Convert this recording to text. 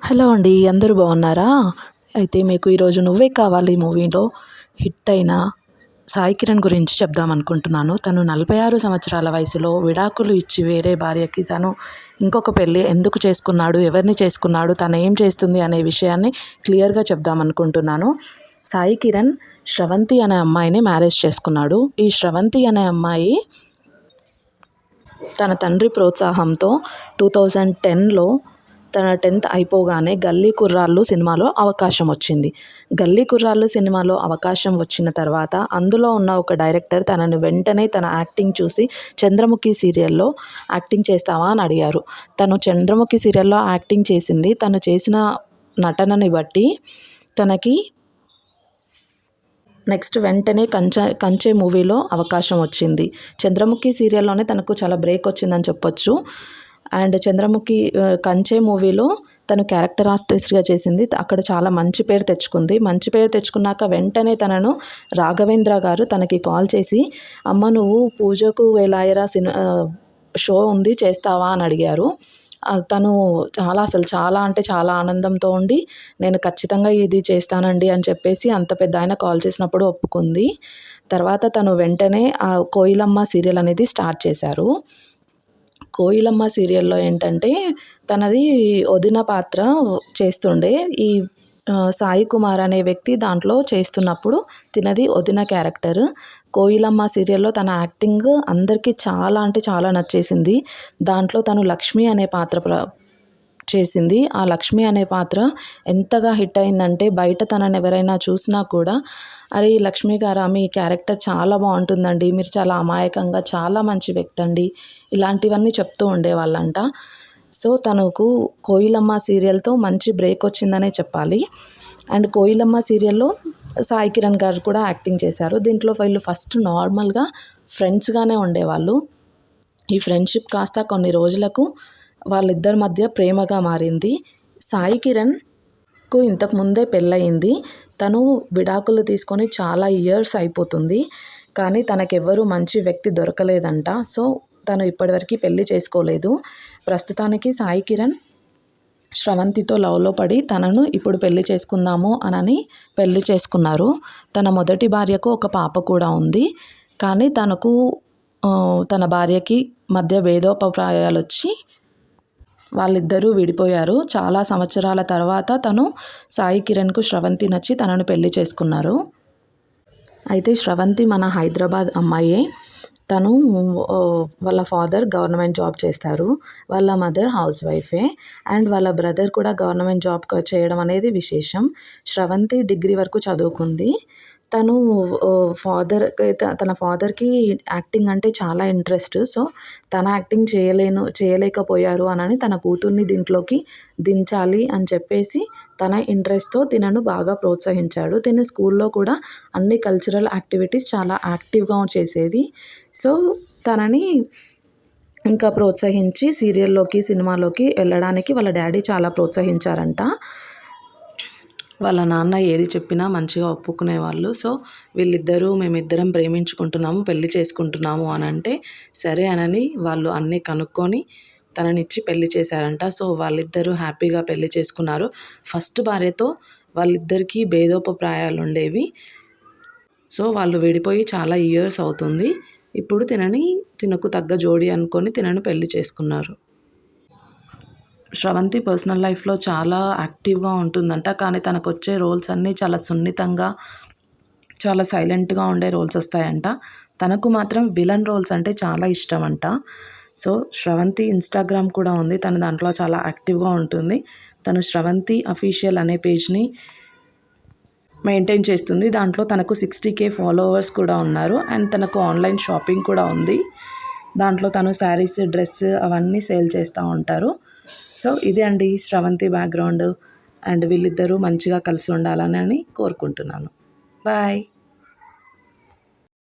Hello అండి, అందరూ బాగున్నారా? అయితే మీకు ఈరోజు 'నువ్వే కావాలి' మూవీలో హిట్ అయిన సాయి కిరణ్ గురించి చెప్దామనుకుంటున్నాను. తను 46 సంవత్సరాల వయసులో విడాకులు ఇచ్చి వేరే భార్యకి తను ఇంకొక పెళ్ళి ఎందుకు చేసుకున్నాడు, ఎవరిని చేసుకున్నాడు, తను ఏం చేస్తుంది అనే విషయాన్ని క్లియర్గా చెప్దామనుకుంటున్నాను. సాయి కిరణ్ శ్రవంతి అనే అమ్మాయిని మ్యారేజ్ చేసుకున్నాడు. ఈ శ్రవంతి అనే అమ్మాయి తన తండ్రి ప్రోత్సాహంతో 2010లో తన 10th అయిపోగానే 'గల్లీ కుర్రాళ్ళు' సినిమాలో అవకాశం వచ్చింది. 'గల్లీ కుర్రాళ్ళు' సినిమాలో అవకాశం వచ్చిన తర్వాత అందులో ఉన్న ఒక డైరెక్టర్ తనని వెంటనే తన యాక్టింగ్ చూసి 'చంద్రముఖి' సీరియల్లో యాక్టింగ్ చేస్తావా అని అడిగారు. తను 'చంద్రముఖి' సీరియల్లో యాక్టింగ్ చేసింది. తను చేసిన నటనని బట్టి తనకి నెక్స్ట్ వెంటనే కంచె మూవీలో అవకాశం వచ్చింది. 'చంద్రముఖి' సీరియల్లోనే తనకు చాలా బ్రేక్ వచ్చిందని చెప్పొచ్చు. అండ్ 'చంద్రముఖి' కంచె మూవీలో తను క్యారెక్టర్ ఆర్టిస్ట్గా చేసింది. అక్కడ చాలా మంచి పేరు తెచ్చుకుంది. మంచి పేరు తెచ్చుకున్నాక వెంటనే తనను రాఘవేంద్ర గారు తనకి కాల్ చేసి, అమ్మ నువ్వు 'పూజకు వేలాయరా' షో ఉంది చేస్తావా అని అడిగారు. తను చాలా అంటే చాలా ఆనందంతో ఉండి, నేను ఖచ్చితంగా ఇది చేస్తానండి అని చెప్పేసి అంత పెద్ద ఆయన కాల్ చేసినప్పుడు ఒప్పుకుంది. తర్వాత తను వెంటనే 'కోయిలమ్మ' సీరియల్ అనేది స్టార్ట్ చేశారు. 'కోయిలమ్మ' సీరియల్లో ఏంటంటే తనది వదిన పాత్ర చేస్తుండే. ఈ సాయి కుమార్ అనే వ్యక్తి దాంట్లో చేస్తున్నప్పుడు తినది వదిన క్యారెక్టర్. 'కోయిలమ్మ' సీరియల్లో తన యాక్టింగ్ అందరికీ చాలా అంటే చాలా నచ్చేసింది. దాంట్లో తను లక్ష్మి అనే పాత్ర చేసింది. ఆ లక్ష్మి అనే పాత్ర ఎంతగా హిట్ అయిందంటే బయట తనని ఎవరైనా చూసినా కూడా, అరే లక్ష్మి గారా మీ క్యారెక్టర్ చాలా బాగుంటుందండి, మీరు చాలా అమాయకంగా చాలా మంచి వ్యక్తి అండి, ఇలాంటివన్నీ చెప్తూ ఉండేవాళ్ళంట. సో తనకు 'కోయిలమ్మ' సీరియల్తో మంచి బ్రేక్ వచ్చిందనే చెప్పాలి. అండ్ 'కోయిలమ్మ' సీరియల్లో సాయి కిరణ్ గారు కూడా యాక్టింగ్ చేశారు. దీంట్లో వీళ్ళు ఫస్ట్ నార్మల్గా ఫ్రెండ్స్గానే ఉండేవాళ్ళు. ఈ ఫ్రెండ్షిప్ కాస్త కొన్ని రోజులకు వాళ్ళిద్దరి మధ్య ప్రేమగా మారింది. సాయి కిరణ్కు ఇంతకుముందే పెళ్ళయింది. తను విడాకులు తీసుకొని చాలా ఇయర్స్ అయిపోతుంది. కానీ తనకెవ్వరూ మంచి వ్యక్తి దొరకలేదంట. సో తను ఇప్పటివరకు పెళ్ళి చేసుకోలేదు. ప్రస్తుతానికి సాయి కిరణ్ శ్రవంతితో లవ్లో పడి తనను ఇప్పుడు పెళ్లి చేసుకుందాము అని పెళ్లి చేసుకున్నారు. తన మొదటి భార్యకు ఒక పాప కూడా ఉంది. కానీ తన భార్యకి మధ్య భేదోపప్రాయాలు వచ్చి వాళ్ళిద్దరూ విడిపోయారు. చాలా సంవత్సరాల తర్వాత తను సాయి కిరణ్కు శ్రవంతి నచ్చి తనను పెళ్లి చేసుకున్నారు. అయితే శ్రవంతి మన హైదరాబాద్ అమ్మాయే. తను వాళ్ళ ఫాదర్ గవర్నమెంట్ జాబ్ చేస్తారు. వాళ్ళ మదర్ హౌస్ వైఫే. అండ్ వాళ్ళ బ్రదర్ కూడా గవర్నమెంట్ జాబ్ చేయడం అనేది విశేషం. శ్రవంతి డిగ్రీ వరకు చదువుకుంది. తను తన ఫాదర్కి యాక్టింగ్ అంటే చాలా ఇంట్రెస్ట్. సో తన యాక్టింగ్ చేయలేకపోయారు అని తన కూతుర్ని దీంట్లోకి దించాలి అని చెప్పేసి తన ఇంట్రెస్ట్తో తినను బాగా ప్రోత్సహించాడు. తిన స్కూల్లో కూడా అన్ని కల్చరల్ యాక్టివిటీస్ చాలా యాక్టివ్గా చేసేది. సో తనని ఇంకా ప్రోత్సహించి సీరియల్లోకి సినిమాలోకి వెళ్ళడానికి వాళ్ళ డాడీ చాలా ప్రోత్సహించారంట. వాళ్ళ నాన్న ఏది చెప్పినా మంచిగా ఒప్పుకునేవాళ్ళు. సో వీళ్ళిద్దరూ మేమిద్దరం ప్రేమించుకుంటున్నాము, పెళ్లి చేసుకుంటున్నాము అని అంటే సరే అని వాళ్ళు అన్నీ కనుక్కొని తననిచ్చి పెళ్లి చేశారంట. సో వాళ్ళిద్దరూ హ్యాపీగా పెళ్లి చేసుకున్నారు. ఫస్ట్ భార్యతో వాళ్ళిద్దరికీ భేదోపప్రాయాలు ఉండేవి. సో వాళ్ళు విడిపోయి చాలా ఇయర్స్ అవుతుంది. ఇప్పుడు తినకు తగ్గ జోడి అనుకొని తినను పెళ్లి చేసుకున్నారు. శ్రవంతి పర్సనల్ లైఫ్లో చాలా యాక్టివ్గా ఉంటుందంట. కానీ తనకు వచ్చే రోల్స్ అన్నీ చాలా సున్నితంగా, చాలా సైలెంట్గా ఉండే రోల్స్ వస్తాయంట. తనకు మాత్రం విలన్ రోల్స్ అంటే చాలా ఇష్టం అంట. సో శ్రవంతి ఇన్స్టాగ్రామ్ కూడా ఉంది. తను దాంట్లో చాలా యాక్టివ్గా ఉంటుంది. తను శ్రవంతి అఫీషియల్ అనే పేజ్ని మెయింటైన్ చేస్తుంది. దాంట్లో తనకు 60K ఫాలోవర్స్ కూడా ఉన్నారు. అండ్ తనకు ఆన్లైన్ షాపింగ్ కూడా ఉంది. దాంట్లో తను శారీస్, డ్రెస్ అవన్నీ సేల్ చేస్తూ ఉంటారు. సో ఇదే అండి శ్రవంతి బ్యాక్గ్రౌండ్. అండ్ వీళ్ళిద్దరూ మంచిగా కలిసి ఉండాలని కోరుకుంటున్నాను. బాయ్.